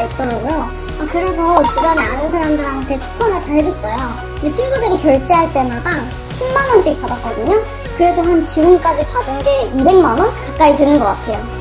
때가 있더라고요. 그래서 주변에 아는 사람들한테 추천을 다 해줬어요. 근데 친구들이 결제할 때마다 10만 원씩 받았거든요. 그래서 한 지금까지 받은 게 200만 원 가까이 되는 것 같아요.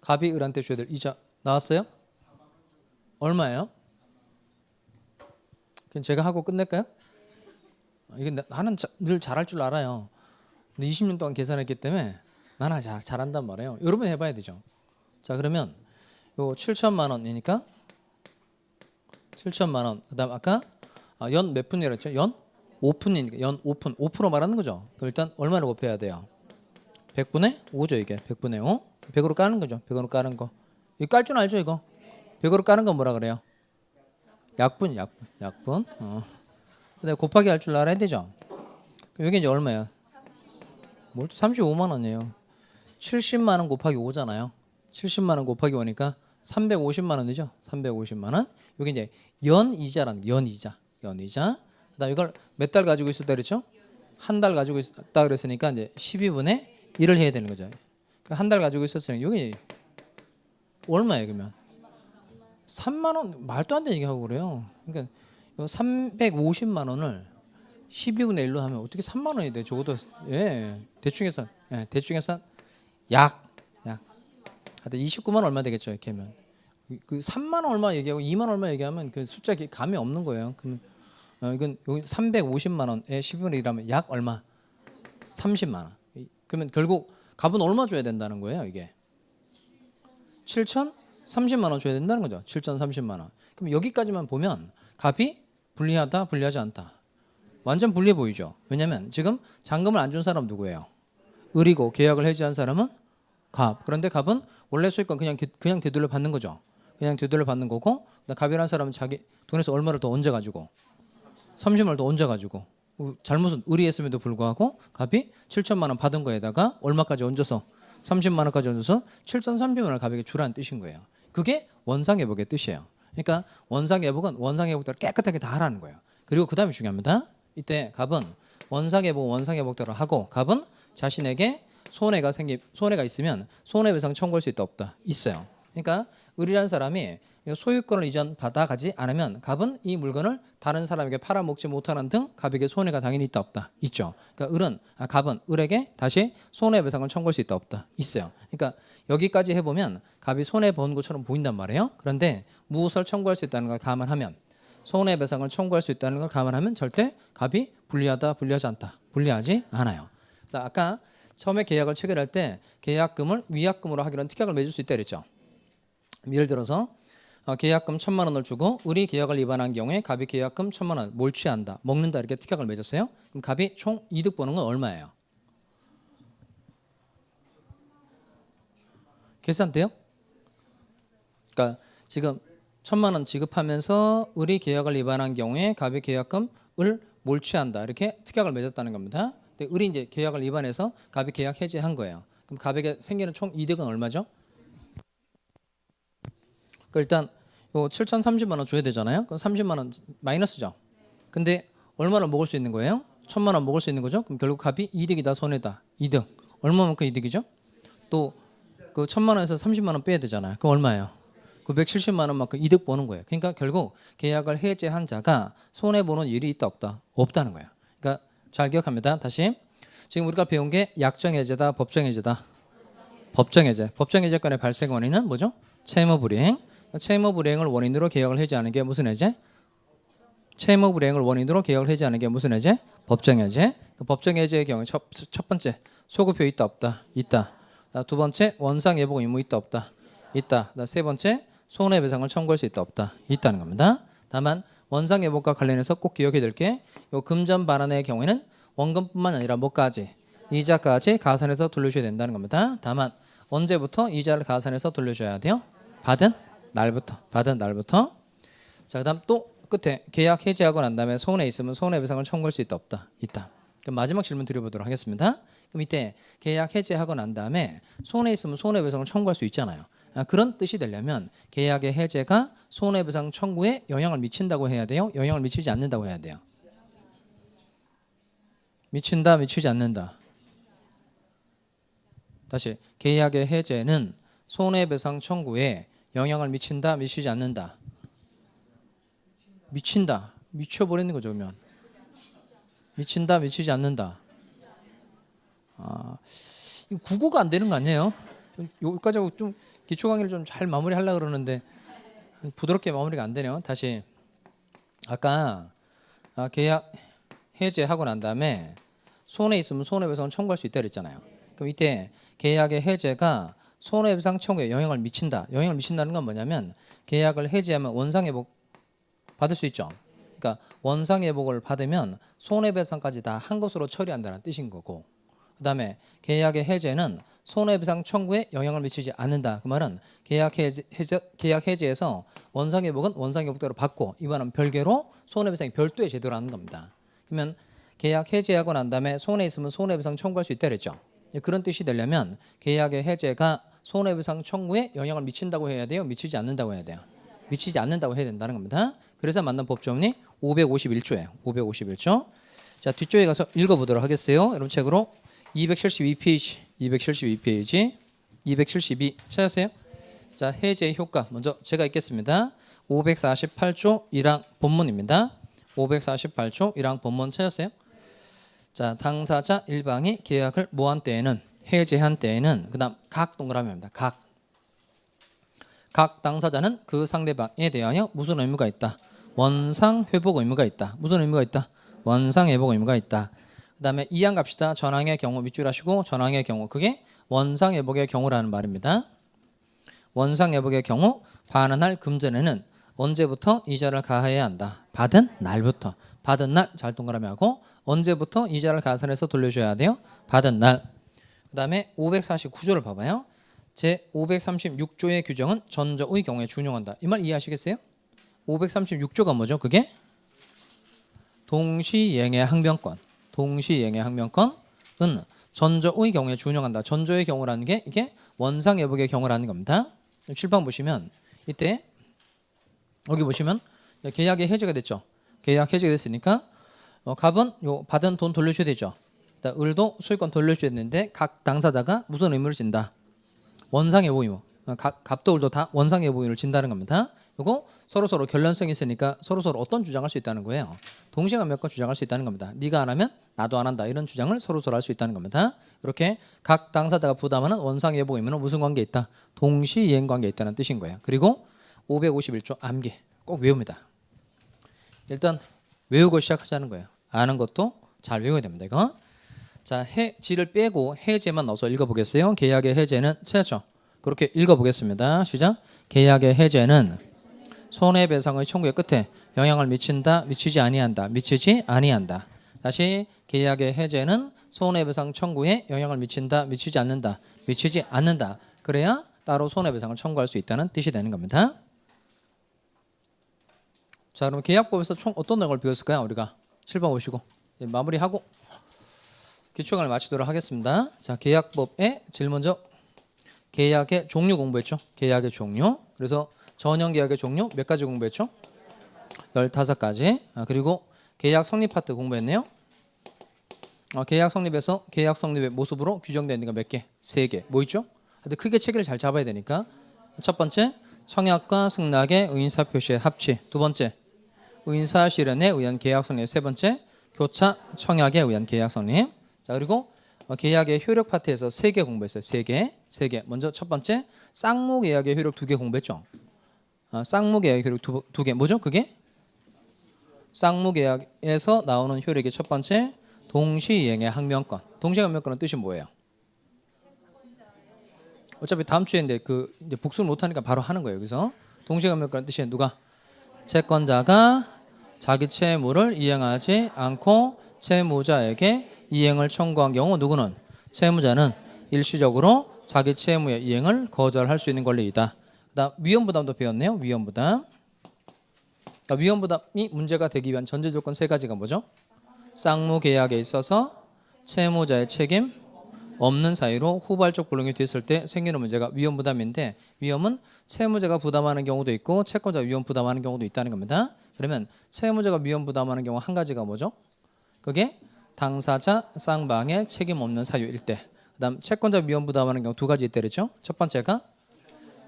갑이 을한테 줘야 될 이자 나왔어요? 얼마예요? 그럼 제가 하고 끝낼까요? 이게 나는 늘 잘할 줄 알아요. 근데 20년 동안 계산했기 때문에 나는 잘한단 말이에요. 여러분 해봐야 되죠. 자, 그러면 요 7천만 원이니까 7천만 원. 그다음 아까 연 몇 푼이라고 했죠? 연 5푼이니까 연 5푼. 5% 말하는 거죠. 그럼 일단 얼마를 곱해야 돼요? 100분의 5죠, 이게. 100분의 5. 100으로 까는 거죠. 100으로 까는 거. 이거 깔 줄 알죠, 이거? 100으로 까는 건 뭐라 그래요? 약분. 근데 곱하기 할 줄 알아야 되죠. 그럼 여기 이제 얼마야? 뭘 35만 원이에요. 70만 원 곱하기 5잖아요. 70만 원 곱하기 5니까 350만 원이죠. 350만 원. 여기 이제 연이자라는 연이자. 그다음 이걸 몇 달 가지고 있었다 그랬죠? 한 달 가지고 있었다 그랬으니까 이제 12분의 1을 해야 되는 거죠. 그러니까 한 달 가지고 있었으니까 여기 얼마예요, 그러면? 3만 원 말도 안 되는 얘기 하고 그래요. 그러니까 350만 원을 12분의 1로 하면 어떻게 3만 원이 돼? 적어도 대충 해서 약 하여튼 29만 원 얼마 되겠죠, 이렇게 하면. 그 3만 원 얼마 얘기하고 2만 원 얼마 얘기하면 그 숫자 감이 없는 거예요. 그러면 이건 여기 350만 원에 12분의 1하면 약 얼마? 30만 원. 그러면 결국 값은 얼마 줘야 된다는 거예요, 이게? 7,030만 원 줘야 된다는 거죠. 7,030만 원. 그럼 여기까지만 보면 값이 불리하다, 불리하지 않다. 완전 불리해 보이죠. 왜냐하면 지금 잔금을 안 준 사람 누구예요? 을이고 계약을 해지한 사람은 갑. 그런데 갑은 원래 소유권 그냥 되돌려 받는 거죠. 그냥 되돌려 받는 거고, 갑이라는 사람은 자기 돈에서 얼마를 더 얹어 가지고 30만 원을 더 얹어 가지고 잘못은 을이 했음에도 불구하고 갑이 7천만 원 받은 거에다가 얼마까지 얹어서 30만 원까지 얹어서 7,030만 원을 갑에게 주라는 뜻인 거예요. 그게 원상회복의 뜻이에요. 그러니까 원상회복은 원상회복대로 깨끗하게 다 하라는 거예요. 그리고 그 다음이 중요합니다. 이때 갑은 원상회복대로 하고, 갑은 자신에게 손해가 있으면 손해배상 청구할 수 있다 없다? 있어요. 그러니까 을이라는 사람이 소유권을 이전 받아가지 않으면 갑은 이 물건을 다른 사람에게 팔아먹지 못하는 등 갑에게 손해가 당연히 있다 없다? 있죠. 그러니까 갑은 을에게 다시 손해배상을 청구할 수 있다 없다? 있어요. 그러니까 여기까지 해보면 갑이 손해 본 것처럼 보인단 말이에요. 그런데 무엇을 청구할 수 있다는 걸 감안하면, 손해배상을 청구할 수 있다는 걸 감안하면 절대 갑이 불리하다, 불리하지 않다? 불리하지 않아요. 아까 처음에 계약을 체결할 때 계약금을 위약금으로 하기로는 특약을 맺을 수 있다 그랬죠. 예를 들어서 계약금 1,000만 원을 주고 을이 계약을 위반한 경우에 갑이 계약금 1,000만 원 몰취한다, 먹는다, 이렇게 특약을 맺었어요. 그럼 갑이 총 이득 보는 건 얼마예요? 계산돼요? 그러니까 지금 1,000만 원 지급하면서 을이 계약을 위반한 경우에 갑이 계약금을 몰취한다, 이렇게 특약을 맺었다는 겁니다. 근데 을이 이제 계약을 위반해서 갑이 계약 해지한 거예요. 그럼 갑에게 생기는 총 이득은 얼마죠? 일단 요 7,030만 원 줘야 되잖아요. 그럼 30만 원 마이너스죠. 근데 얼마나 먹을 수 있는 거예요? 1,000만 원 먹을 수 있는 거죠. 그럼 결국 갑이 이득이다, 손해다? 이득. 얼마만큼 이득이죠? 또 그 1,000만 원에서 30만 원 빼야 되잖아요. 그럼 얼마예요? 970만 원만큼 이득 보는 거예요. 그러니까 결국 계약을 해지한 자가 손해 보는 일이 있다 없다? 없다는 거예요. 그러니까 잘 기억합니다. 다시 지금 우리가 배운 게 약정해제다, 법정해제다? 법정해제권의 발생 원인은 뭐죠? 채무불이행. 채무불이행을 원인으로 계약을 해지하는 게 무슨 해제? 채무불이행을 원인으로 계약을 해지하는 게 무슨 해제? 법정해제. 법정해제의 경우 첫 번째 소급효 있다 없다? 있다. 두 번째 원상회복 의무 있다 없다? 있다. 세 번째 손해배상을 청구할 수 있다 없다? 있다는 겁니다. 다만 원상회복과 관련해서 꼭 기억해야 될 게, 요 금전 반환의 경우에는 원금뿐만 아니라 뭐까지? 이자까지 가산해서 돌려줘야 된다는 겁니다. 다만 언제부터 이자를 가산해서 돌려줘야 돼요? 받은 날부터. 자, 그다음 또 끝에 계약 해지하고 난 다음에 손해 있으면 손해배상을 청구할 수 있다 없다? 있다. 그럼 마지막 질문 드려보도록 하겠습니다. 그럼 이때 계약 해지하고 난 다음에 손해 있으면 손해배상을 청구할 수 있잖아요. 그런 뜻이 되려면 계약의 해제가 손해배상 청구에 영향을 미친다고 해야 돼요? 영향을 미치지 않는다고 해야 돼요? 미친다, 미치지 않는다? 다시 계약의 해제는 손해배상 청구에 영향을 미친다, 미치지 않는다. 미친다. 미쳐버리는 거죠, 그러면. 미친다, 미치지 않는다. 이거 국어가 안 되는 거 아니에요? 여기까지 하고 좀 기초 강의를 좀 잘 마무리하려고 그러는데 부드럽게 마무리가 안 되네요. 다시 아까 계약 해제하고 난 다음에 손해 있으면 손해배상 청구할 수 있다 그랬잖아요. 그럼 이때 계약의 해제가 손해배상 청구에 영향을 미친다. 영향을 미친다는 건 뭐냐면 계약을 해지하면 원상회복 받을 수 있죠. 그러니까 원상회복을 받으면 손해배상까지 다 한 것으로 처리한다는 뜻인 거고, 그 다음에 계약의 해제는 손해배상 청구에 영향을 미치지 않는다. 그 말은 계약 해제에서 원상회복은 원상회복대로 받고 이거는 별개로 손해배상이 별도의 제도로 하는 겁니다. 그러면 계약 해제하고 난 다음에 손해 있으면 손해배상 청구할 수 있다 그랬죠. 그런 뜻이 되려면 계약의 해제가 손해배상 청구에 영향을 미친다고 해야 돼요? 미치지 않는다고 해야 돼요? 미치지 않는다고 해야 된다는 겁니다. 그래서 만난 법조문이 551조예요. 551조. 자, 뒷쪽에 가서 읽어보도록 하겠어요. 여러분 책으로 272페이지, 272페이지, 272 찾았어요? 자, 해제 효과 먼저 제가 읽겠습니다. 548조 1항 본문입니다. 548조 1항 본문 찾았어요? 자, 당사자 일방이 계약을 모한 때에는, 해제한 때에는, 그 다음 각 동그라미입니다. 각 당사자는 그 상대방에 대하여 무슨 의무가 있다? 원상 회복 의무가 있다. 무슨 의무가 있다? 원상 회복 의무가 있다. 그 다음에 2항 갑시다. 전항의 경우 밑줄 하시고, 전항의 경우 그게 원상 회복의 경우라는 말입니다. 원상 회복의 경우 반환할 금전에는 언제부터 이자를 가해야 한다? 받은 날부터. 받은 날 잘 동그라미 하고, 언제부터 이자를 가산해서 돌려줘야 돼요? 받은 날. 그 다음에 549조를 봐봐요. 제 536조의 규정은 전저의 경우에 준용한다. 이 말 이해하시겠어요? 536조가 뭐죠? 그게 동시행의 항변권. 동시행의 항변권은 전저의 경우에 준용한다. 전저의 경우라는 게 이게 원상회복의 경우라는 겁니다. 칠판 보시면 이때 여기 보시면 계약이 해제가 됐죠. 계약 해제가 됐으니까 갑은 요 받은 돈 돌려줘야 되죠. 을도 소유권 돌려줘야 되는데 각 당사자가 무슨 의무를 진다? 원상회복 의무. 갑도 을도 다 원상회복 의무를 진다는 겁니다. 이거 서로 결론성이 있으니까 서로 어떤 주장할 수 있다는 거예요. 동시에 몇 건 주장할 수 있다는 겁니다. 네가 안 하면 나도 안 한다. 이런 주장을 서로 할 수 있다는 겁니다. 이렇게 각 당사자가 부담하는 원상회복 의무는 무슨 관계에 있다? 동시이행 관계에 있다는 뜻인 거예요. 그리고 551조 암기 꼭 외웁니다. 일단 외우고 시작하자는 거예요. 아는 것도 잘 외워야 됩니다. 이거. 자, 해지를 빼고 해제만 넣어서 읽어보겠어요. 계약의 해제는 찾았죠? 그렇게 읽어보겠습니다. 시작. 계약의 해제는 손해배상의 청구의 끝에 영향을 미친다, 미치지 아니한다, 미치지 아니한다. 다시 계약의 해제는 손해배상 청구에 영향을 미친다, 미치지 않는다, 미치지 않는다. 그래야 따로 손해배상을 청구할 수 있다는 뜻이 되는 겁니다. 자, 그럼 계약법에서 총 어떤 내용을 배웠을까요? 우리가 7번 보시고 마무리하고 기초강의를 마치도록 하겠습니다. 자, 계약법에 제일 먼저 계약의 종류 공부했죠. 계약의 종류. 그래서 전형 계약의 종류 몇 가지 공부했죠? 15가지. 그리고 계약 성립 파트 공부했네요. 계약 성립에서 계약 성립의 모습으로 규정되어 있는 거 몇 개? 3개. 뭐 있죠? 근데 크게 체계를 잘 잡아야 되니까. 첫 번째, 청약과 승낙의 의인사 표시의 합치. 두 번째, 의인사 실현에 의한 계약 성립. 세 번째, 교차 청약에 의한 계약 성립. 자, 그리고 계약의 효력 파트에서 3개 공부했어요. 3개. 먼저 첫 번째, 쌍무 계약의 효력 2개 공부했죠. 쌍무 계약의 효력 2개. 뭐죠? 그게? 쌍무 계약에서 나오는 효력의 첫 번째, 동시이행의 항명권. 동시항명권은 뜻이 뭐예요? 어차피 다음 주에인데 이제 복습을 못 하니까 바로 하는 거예요. 그래서 동시항명권은 뜻이 누가? 채권자가 자기 채무를 이행하지 않고 채무자에게 이행을 청구한 경우 누구는? 채무자는 일시적으로 자기 채무의 이행을 거절할 수 있는 권리이다. 그다음 위험부담도 배웠네요. 위험부담. 그러니까 위험부담이 문제가 되기 위한 전제 조건 3가지가 뭐죠? 쌍무 계약에 있어서 채무자의 책임 없는 사유로 후발적 불능이 됐을 때 생기는 문제가 위험부담인데, 위험은 채무자가 부담하는 경우도 있고 채권자가 위험 부담하는 경우도 있다는 겁니다. 그러면 채무자가 위험 부담하는 경우 한 가지가 뭐죠? 그게 당사자 쌍방의 책임 없는 사유일 때. 그다음 채권자 위험 부담하는 경우 두 가지 있다 그랬죠. 첫 번째가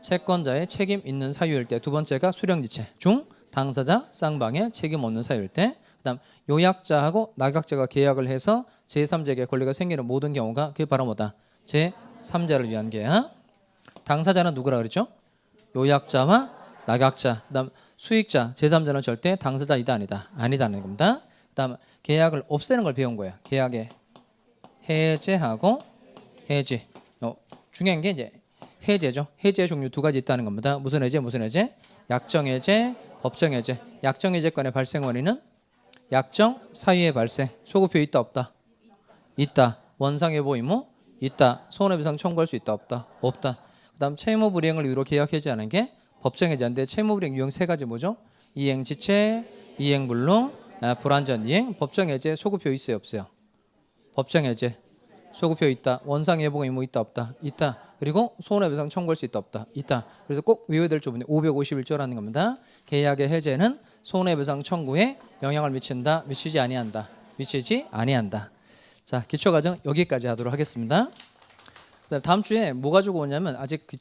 채권자의 책임 있는 사유일 때, 두 번째가 수령지체 중 당사자 쌍방의 책임 없는 사유일 때, 그다음 요약자하고 낙약자가 계약을 해서 제3자에게 권리가 생기는 모든 경우가 그게 바로 뭐다? 제3자를 위한 계약. 당사자는 누구라 그랬죠? 요약자와 낙약자. 그다음 수익자 제3자는 절대 당사자이다 아니다. 아니다는 겁니다. 그다음 계약을 없애는 걸 배운 거예요. 계약의 해제하고 해지. 중요한 게 이제 해제죠. 해제의 종류 두 가지 있다는 겁니다. 무슨 해제? 무슨 해제? 약정 해제, 법정 해제. 약정 해제권의 발생 원인은 약정 사유의 발생. 소급효 있다 없다? 있다. 원상회복 의무 있다. 손해배상 청구할 수 있다 없다? 없다. 그다음 채무 불이행을 이유로 계약 해제하는 게 법정 해제인데 채무 불이행 유형 세 가지 뭐죠? 이행지체, 이행불능, 불완전 이행. 법정 해제 소급효 있어요 없어요? 법정 해제 소급효 있다. 원상회복 의무 있다 없다? 있다. 그리고 손해배상 청구할 수 있다 없다? 있다. 그래서 꼭 외워야 될 조문이 551조라는 겁니다. 계약의 해제는 손해배상 청구에 영향을 미친다. 미치지 아니한다. 미치지 아니한다. 자, 기초과정 여기까지 하도록 하겠습니다. 다음 주에 뭐 가지고 오냐면 아직 그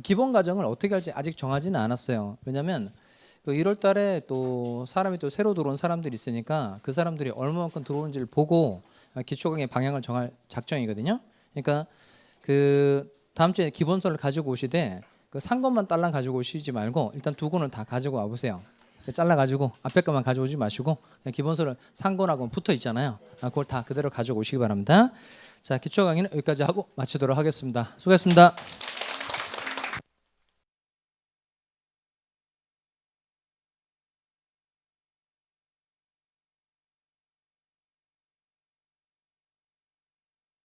기본 과정을 어떻게 할지 아직 정하지는 않았어요. 왜냐하면 그 1월 달에 또 사람이 또 새로 들어온 사람들이 있으니까 그 사람들이 얼마만큼 들어오는지를 보고 기초 강의 방향을 정할 작정이거든요. 그러니까 그 다음 주에 기본서를 가지고 오시되 그 산 것만 딸랑 가지고 오시지 말고 일단 두 권을 다 가지고 와 보세요. 잘라 가지고 앞에 것만 가져오지 마시고 그냥 기본서를 산 권하고 붙어 있잖아요. 그걸 다 그대로 가지고 오시기 바랍니다. 자, 기초 강의는 여기까지 하고 마치도록 하겠습니다. 수고했습니다.